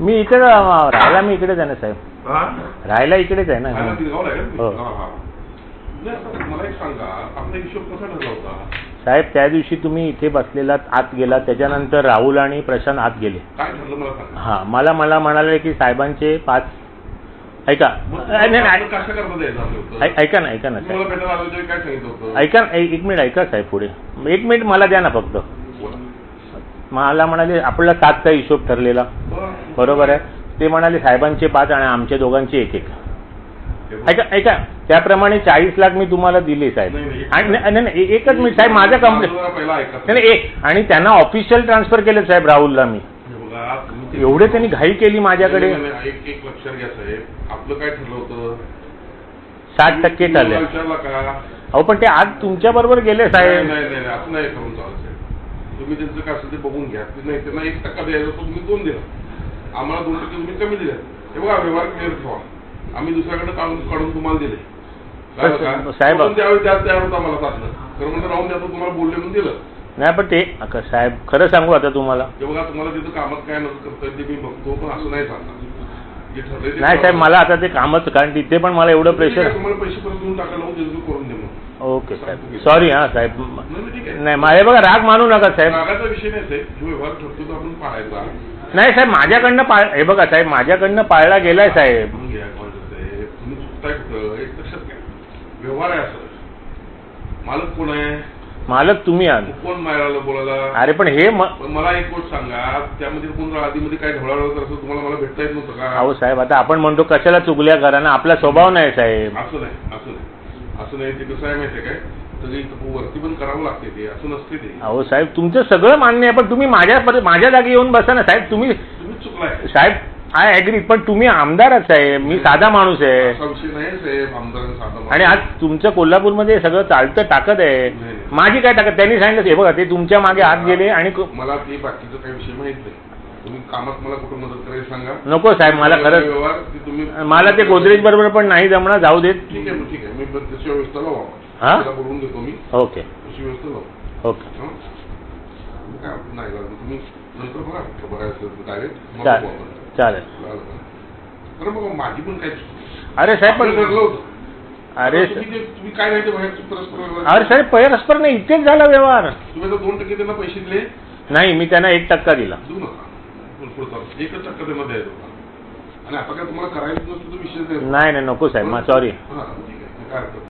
मी इकडे राहायला मी इकडेच आहे ना साहेब. राहायला इकडेच आहे ना. हो मला एक सांगा, आपला हिशोब कसा ठरला होता साहेब? त्या दिवशी तुम्ही इथे बसलेला आत गेला, त्याच्यानंतर राहुल आणि प्रशांत आत गेले. काय ठरलं मला सांगा. हा, मला म्हणाले की साहेबांचे 5. ऐका ऐका ना ऐका ना ऐका, एक मिनिट ऐका साहेब, पुढे 1 मिनिट मला द्या ना फक्त. मला म्हणाले आपला 7चा हिशोब ठरलेला, बरोबर आहे. ते म्हणाले साहेबांचे 5 आणि आमच्या दोघांचे 1-1. ऐका ऐका, त्याप्रमाणे 40 लाख मी तुम्हाला दिले साहेब. नाही एकच मिनिट साहेब, माझा कंप्लेंट नाही. आणि त्यांना ऑफिशियल ट्रान्सफर केले साहेब राहुलला. मी एवढे त्यांनी घाई केली माझ्याकडे. एक लक्षात घ्या साहेब, आपलं काय ठरलं होतं? 60% ठरले. विचारला का? अहो पण ते आज तुमच्या बरोबर गेले साहेब. नाही असं नाही करून चालत साहेब. तुम्ही त्यांचं काय असेल ते बघून घ्या. नाही त्यांना 1% द्यायला तुम्ही 2 दिला, आम्हाला 2% तुम्ही कमी दिले. हे बघा, व्यवहार क्लिअर ठेवा. आम्ही दुसऱ्याकडे काढून तुम्हाला दिले साहेब. त्यावेळी तयार होता मला साधलं, खरं म्हणजे राहून द्या, तुम्हाला बोलले म्हणून दिलं नाही. पण ते साहेब खरं सांगू आता तुम्हाला, ते बघा तुम्हाला तिथं कामात काय नसतं करता ते मी बघतो, पण असं नाही सांगणार. जे ठरलंय नाही साहेब, मला आता ते कामच, कारण तिथे पण मला एवढं प्रेशर. तुम्हाला पैसे परत देऊन टाकायला करून दे मग. ओके साहेब, सॉरी. हा साहेब, ठीक आहे. नाही माझे बघा, राग मानू नका साहेब. रागाचा विषय नाही साहेब, जो व्यवहार ठरतो तो आपण पाळायचा. नाही साहेब, माझ्याकडनं हे बघा साहेब, माझ्याकडनं पाळला गेलाय साहेब. तुम्ही चुकताय कुठं एक लक्षात घ्या. व्यवहार आहे असं. मालक कोण आहे? मालक तुम्ही आहात. कोण मारायला बोलायला? अरे पण हे मला एक गोष्ट सांगा, त्यामध्ये कोण आधीमध्ये काय ढवळाढवळ करत तुम्हाला मला भेटता येत नव्हतं का? अहो साहेब, आता आपण म्हणतो कशाला चुगल्या करा ना, आपला स्वभाव नाही साहेब. असं नाही ते कसं आहे माहिती आहे काय, सगळी वरती पण करावं लागते, ते असं नसते ते. अहो साहेब, तुमचं सगळं मान्य आहे, पण तुम्ही माझ्या जागी येऊन बसा ना साहेब. तुम्ही चुकलाय साहेब. आय ॲग्री, पण तुम्ही आमदारच साहेब, मी साधा माणूस आहे. असा विषय नाही साहेब, आमदार साधा. आणि आज तुमचं कोल्हापूरमध्ये सगळं चालतं ताकद आहे. माझी काय ताकद? त्यांनी सांगितलं हे बघा, ते तुमच्या मागे आत गेले. आणि मला ते बाकीचं काही विषय माहित नाही. तुम्ही कामात मला कुठं मदत करायला सांगा. नको साहेब, मला खरंच मला ते गोदरेज बरोबर पण नाही जमणार. जाऊ देत. ठीक आहे मी त्याची व्यवस्था लावा. हा, बोलून देतो मी. ओके, त्याची व्यवस्था लावा. ओके. काय नाही तुम्ही नंतर बघा डायरेक्ट चालेल. बरं मग माझी पण काय. अरे साहेब पण ठरलं होतं. अरे तुम्ही काय नाही ते बाहेर परस्पर. अरे साहेब, परस्पर नाही, इथेच झाला व्यवहार. तुम्ही आता 2% त्यांना पैसे दिले? नाही, मी त्यांना 1% दिला. देऊ नका, 1% त्यांना द्यायचं होता. आणि आता काय तुम्हाला करायचं नसतं तो विषय नाही नको साहेब, सॉरी. ठीक आहे, काय हरकत